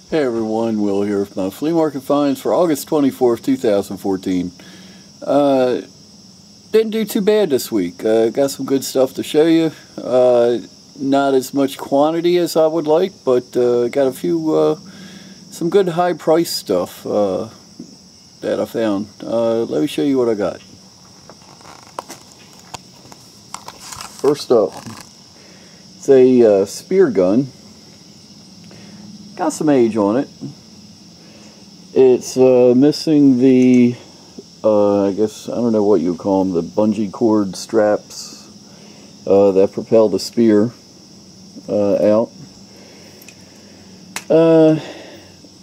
Hey everyone, Will here with my flea market finds for August 24th, 2014. Didn't do too bad this week. Got some good stuff to show you. Not as much quantity as I would like, but got a few, some good high price stuff that I found. Let me show you what I got. First up, it's a spear gun. Got some age on it. It's missing the, I guess, I don't know what you would call them, the bungee cord straps that propel the spear out.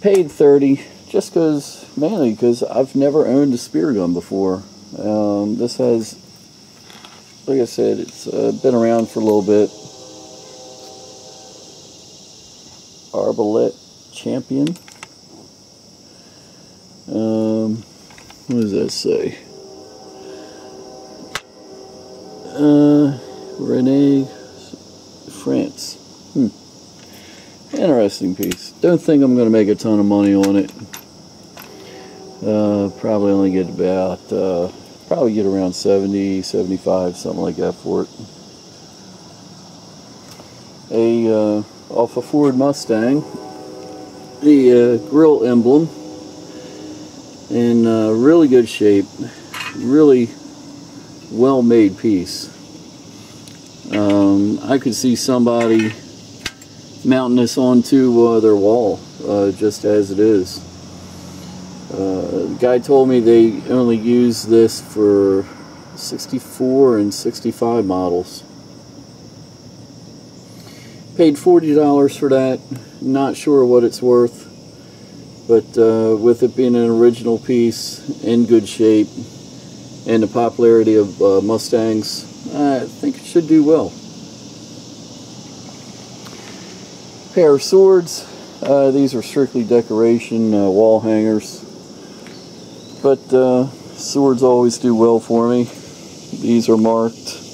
Paid $30, just mainly because I've never owned a spear gun before. This has, like I said, it's been around for a little bit. Arbalete Champion. What does that say? Rene, France. Interesting piece. Don't think I'm going to make a ton of money on it. Probably only get about, probably get around 70, 75, something like that for it. Off a Ford Mustang, the grill emblem in really good shape, really well made piece. I could see somebody mounting this onto their wall just as it is. The guy told me they only use this for 64 and 65 models. Paid $40 for that. Not sure what it's worth, but with it being an original piece in good shape and the popularity of Mustangs, I think it should do well. Pair of swords. These are strictly decoration, wall hangers, but swords always do well for me. These are marked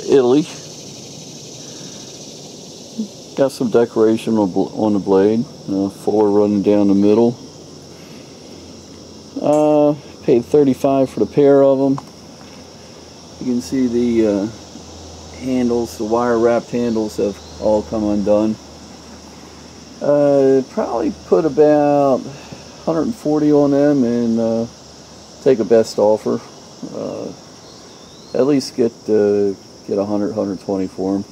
Italy. Got some decoration on the blade, fuller running down the middle. Paid $35 for the pair of them. You can see the handles, the wire wrapped handles have all come undone. Probably put about 140 on them and take a best offer. At least get 100, 120 for them.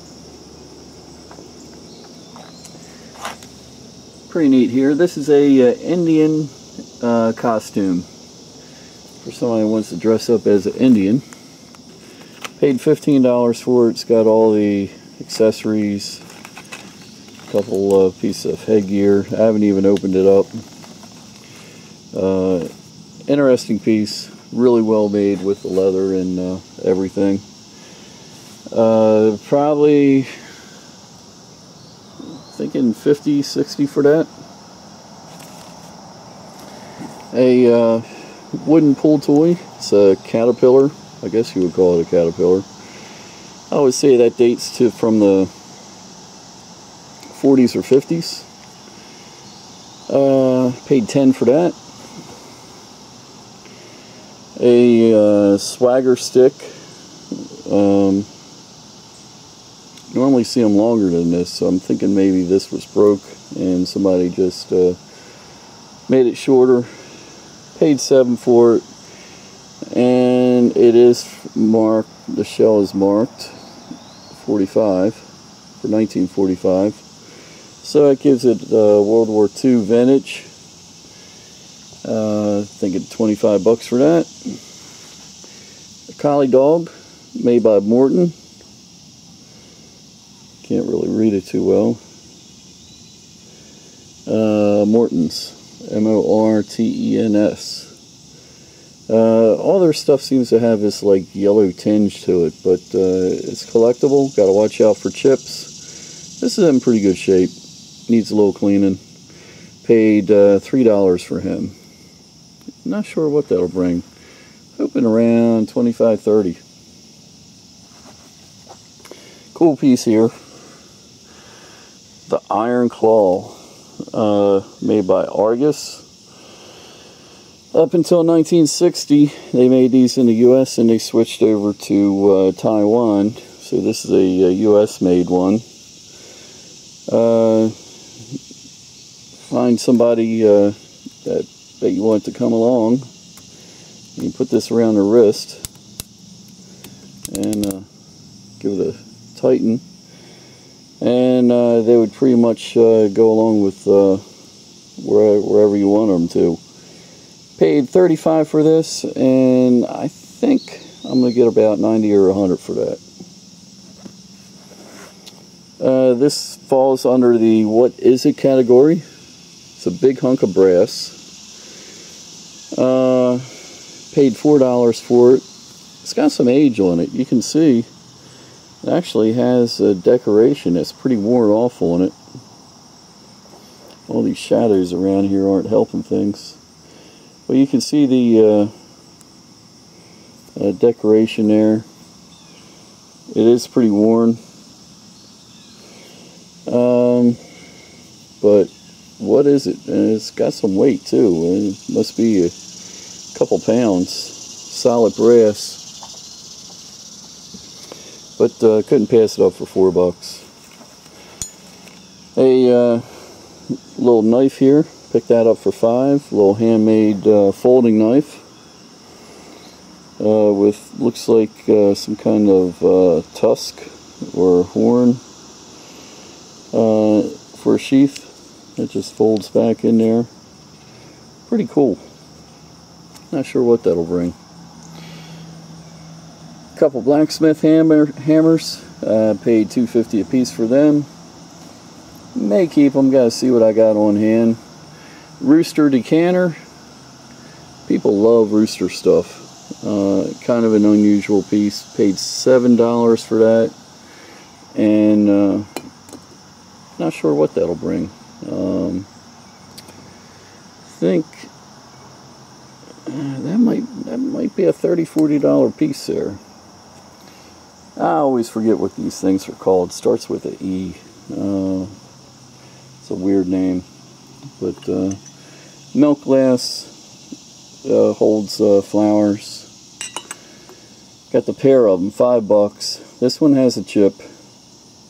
Pretty neat here. This is a Indian costume for somebody who wants to dress up as an Indian. Paid $15 for it. It's got all the accessories, a couple pieces of headgear. I haven't even opened it up. Interesting piece. Really well made with the leather and everything. Probably thinking 50, 60 for that. A wooden pull toy. It's a caterpillar. I guess you would call it a caterpillar. I would say that dates from the 40s or 50s. Paid $10 for that. A swagger stick. Normally see them longer than this, so I'm thinking maybe this was broke and somebody just made it shorter. Paid $7 for it, and it is marked. The shell is marked 45 for 1945, so it gives it World War II vintage. Thinking $25 for that. A collie dog made by Morton. Can't really read it too well. Morton's, M-O-R-T-E-N-S. All their stuff seems to have this like yellow tinge to it, but it's collectible. Got to watch out for chips. This is in pretty good shape. Needs a little cleaning. Paid $3 for him. Not sure what that'll bring. Hoping around 25, 30. Cool piece here. the Iron Claw, made by Argus. Up until 1960, they made these in the U.S. and they switched over to Taiwan. So this is a U.S. made one. Find somebody that you want to come along. You put this around their wrist and give it a tighten. And they would pretty much go along with wherever you want them to. Paid $35 for this, and I think I'm going to get about $90 or $100 for that. This falls under the what is it category. It's a big hunk of brass. Paid $4 for it. It's got some age on it. You can see it actually has a decoration that's pretty worn off on it. All these shadows around here aren't helping things. But you can see the decoration there. It is pretty worn. But what is it? It's got some weight too. It must be a couple pounds. Solid brass. But couldn't pass it up for $4. A little knife here. Picked that up for $5. Little handmade folding knife with looks like some kind of tusk or horn for a sheath. It just folds back in there. Pretty cool. Not sure what that'll bring. A couple Blacksmith hammers. Paid $2.50 a piece for them. May keep them. Gotta see what I got on hand. Rooster decanter. People love rooster stuff. Kind of an unusual piece. Paid $7 for that. And not sure what that'll bring. I think that might be a $30–40 piece there. I always forget what these things are called. It starts with an E. It's a weird name, but milk glass holds flowers. Got the pair of them, $5. This one has a chip,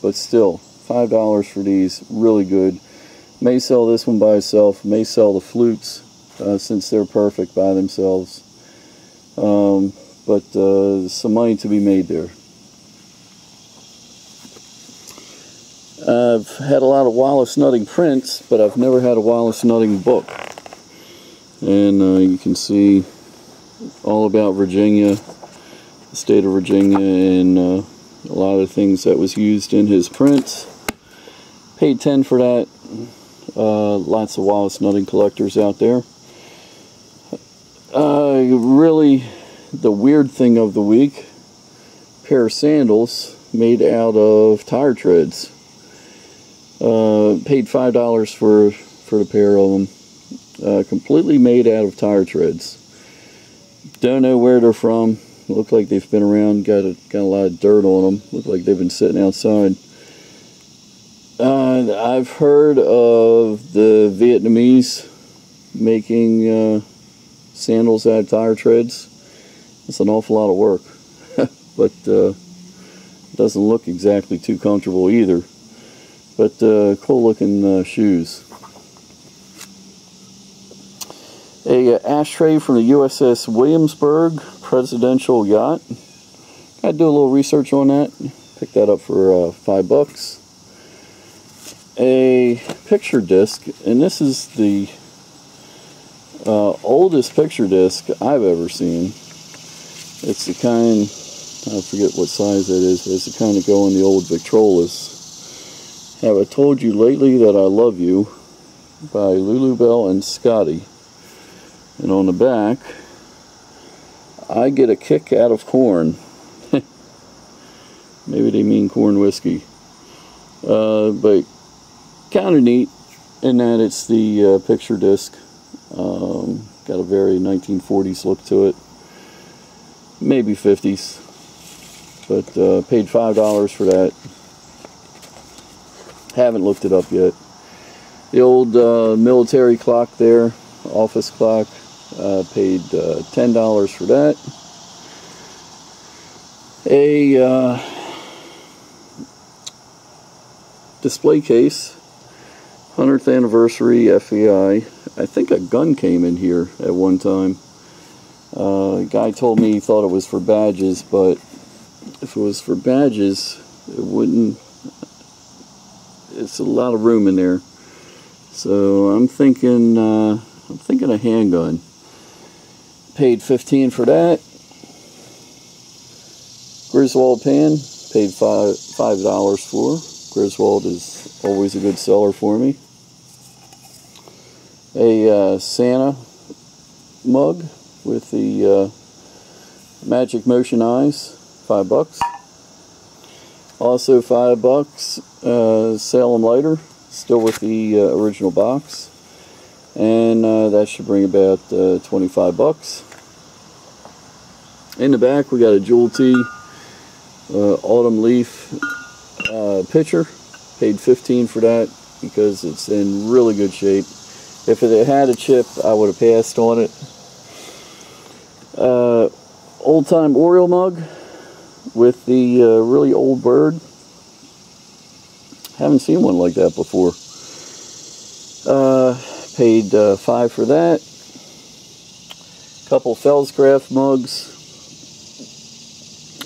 but still $5 for these. Really good. May sell this one by itself. May sell the flutes since they're perfect by themselves. But some money to be made there. I've had a lot of Wallace nutting prints, but I've never had a Wallace nutting book. And you can see all about Virginia, the state of Virginia, and a lot of things that was used in his prints. Paid $10 for that. Lots of Wallace nutting collectors out there. Really, the weird thing of the week, pair of sandals made out of tire treads. Paid $5 for the pair of them. Completely made out of tire treads. Don't know where they're from. Look like they've been around. Got a lot of dirt on them. Look like they've been sitting outside. I've heard of the Vietnamese making sandals out of tire treads. It's an awful lot of work, but it doesn't look exactly too comfortable either. But cool looking shoes. A ashtray from the USS Williamsburg presidential yacht. I do a little research on that. Picked that up for $5. A picture disc, and this is the oldest picture disc I've ever seen. It's the kind, I forget what size that is, but it's the kind that go in the old Victrolas. Have I Told You Lately That I Love You by Lulu Bell and Scotty. And on the back, I get a kick out of corn. Maybe they mean corn whiskey. But kind of neat in that it's the picture disc. Got a very 1940s look to it. Maybe 50s. But paid $5 for that. Haven't looked it up yet. The old military clock there, office clock, paid $10 for that. A display case, 100th anniversary FEI. I think a gun came in here at one time. A guy told me he thought it was for badges, but if it was for badges, it wouldn't. It's a lot of room in there. So I'm thinking a handgun. Paid $15 for that. Griswold pan, paid $5 for. Griswold is always a good seller for me. A Santa mug with the Magic Motion eyes, $5. Also $5, Salem lighter, still with the original box, and that should bring about $25. In the back we got a Jewel T autumn leaf pitcher. Paid $15 for that because it's in really good shape. If it had a chip, I would have passed on it. Old time Oriole mug with the really old bird. Haven't seen one like that before. Paid $5 for that. Couple Fellscraft mugs.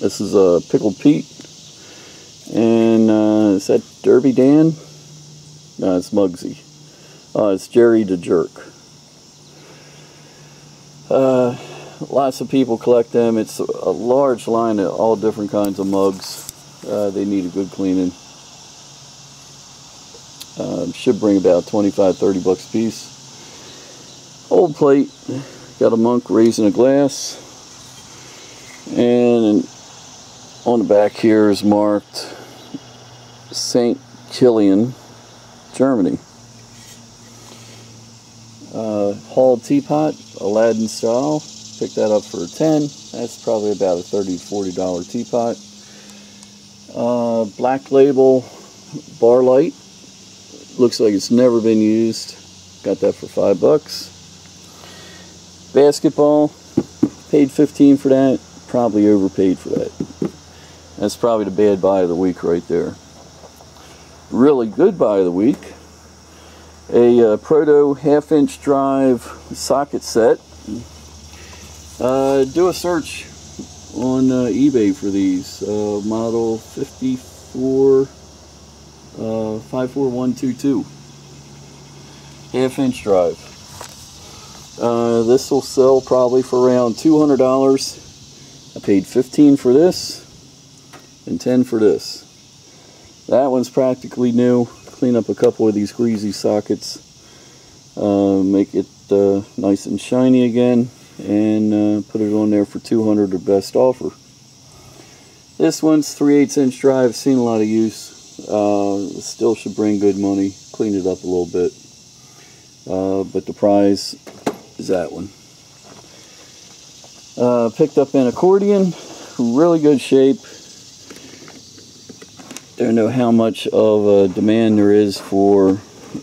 This is a Pickled Pete. And is that Derby Dan? No, it's Muggsy. It's Jerry the Jerk. Lots of people collect them. It's a large line of all different kinds of mugs. They need a good cleaning. Should bring about $25-30 a piece. Old plate. Got a monk raising a glass. And on the back here is marked St. Kilian, Germany. Hall teapot, Aladdin style. Picked that up for $10. That's probably about a $30-40 teapot. Black Label bar light. Looks like it's never been used. Got that for $5. Basketball. Paid $15 for that. Probably overpaid for that. That's probably the bad buy of the week right there. Really good buy of the week. A Proto 1/2-inch drive socket set. Do a search on eBay for these. Model 54122. 1/2-inch drive. This will sell probably for around $200. I paid $15 for this and $10 for this. That one's practically new. Clean up a couple of these greasy sockets, make it nice and shiny again, and put it on there for $200, the best offer. This one's 3/8-inch drive, seen a lot of use. Still should bring good money. Cleaned it up a little bit, but the prize is that one. Picked up an accordion, really good shape. Don't know how much of a demand there is for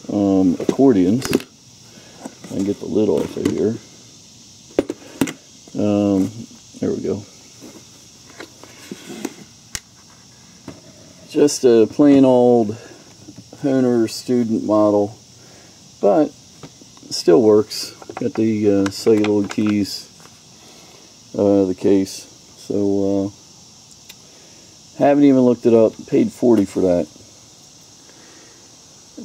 accordions. I can get the lid off of here. There we go. Just a plain old Honer student model, but still works. Got the celluloid keys, the case. So haven't even looked it up. Paid $40 for that.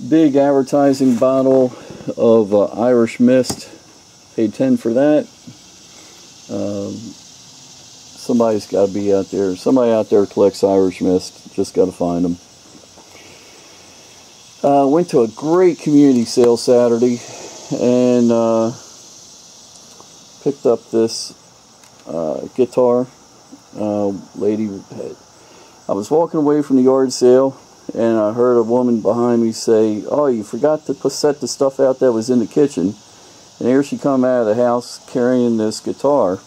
Big advertising bottle of Irish Mist. Paid $10 for that. Somebody's got to be out there. Somebody out there collects Irish Mist. Just got to find them. Went to a great community sale Saturday and picked up this guitar. Lady had. I was walking away from the yard sale and I heard a woman behind me say, "Oh, you forgot to set the stuff out that was in the kitchen." And here she come out of the house carrying this guitar.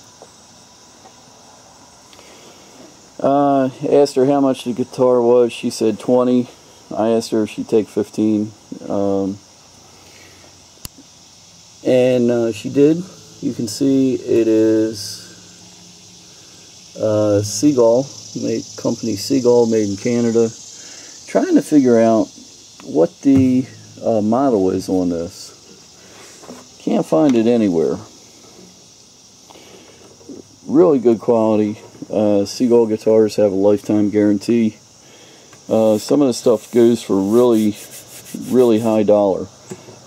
Asked her how much the guitar was. She said $20. I asked her if she'd take 15, and she did. You can see it is Seagull, company Seagull, made in Canada. Trying to figure out what the model is on this. Can't find it anywhere. Really good quality. Seagull guitars have a lifetime guarantee. Some of the stuff goes for really, really high dollar.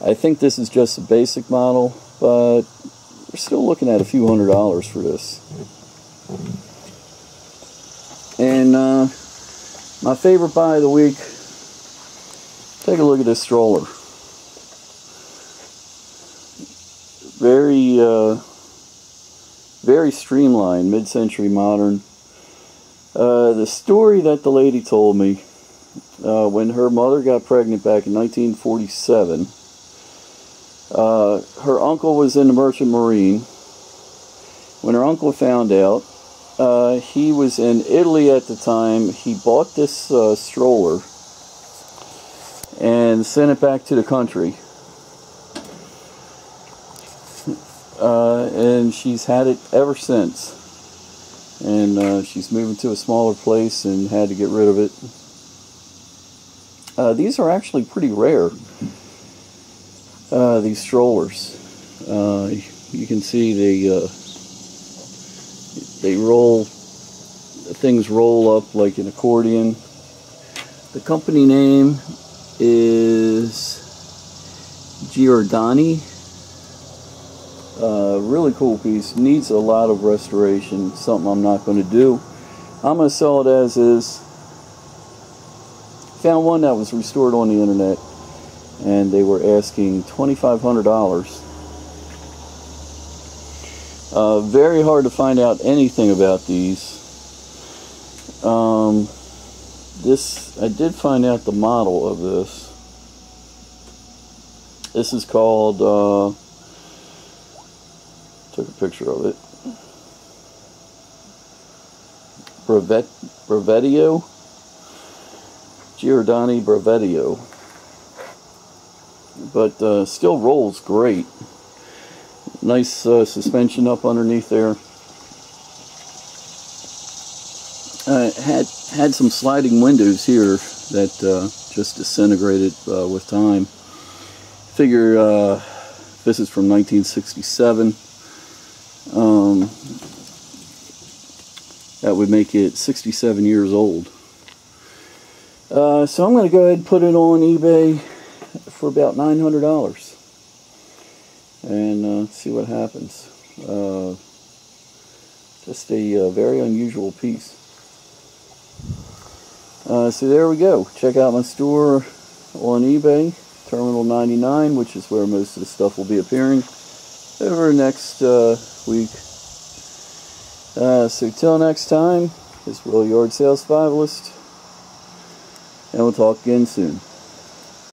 I think this is just a basic model, but we're still looking at a few $100s for this. And my favorite buy of the week, take a look at this Stroller. Very streamlined, mid-century modern. The story that the lady told me, when her mother got pregnant back in 1947, her uncle was in the Merchant Marine. When her uncle found out, he was in Italy at the time. He bought this Stroller and sent it back to the country. And she's had it ever since. And she's moving to a smaller place and had to get rid of it. These are actually pretty rare, these Strollers. You can see they roll, things roll up like an accordion. The company name is Giordani. Really cool piece. Needs a lot of restoration. Something I'm not going to do. I'm going to sell it as is. Found one that was restored on the internet, and they were asking $2,500. Very hard to find out anything about these. I did find out the model of this. This is called, took a picture of it, Brevetio, Giordani Brevetio, but still rolls great. Nice suspension up underneath there. Had some sliding windows here that just disintegrated with time. Figure this is from 1967. That would make it 67 years old. So I'm going to go ahead and put it on eBay for about $900 and see what happens. Just a very unusual piece. So there we go. Check out my store on eBay, Terminal 99, which is where most of the stuff will be appearing over next week. So till next time, this is Will Yard Sales Survivalist, and we'll talk again soon.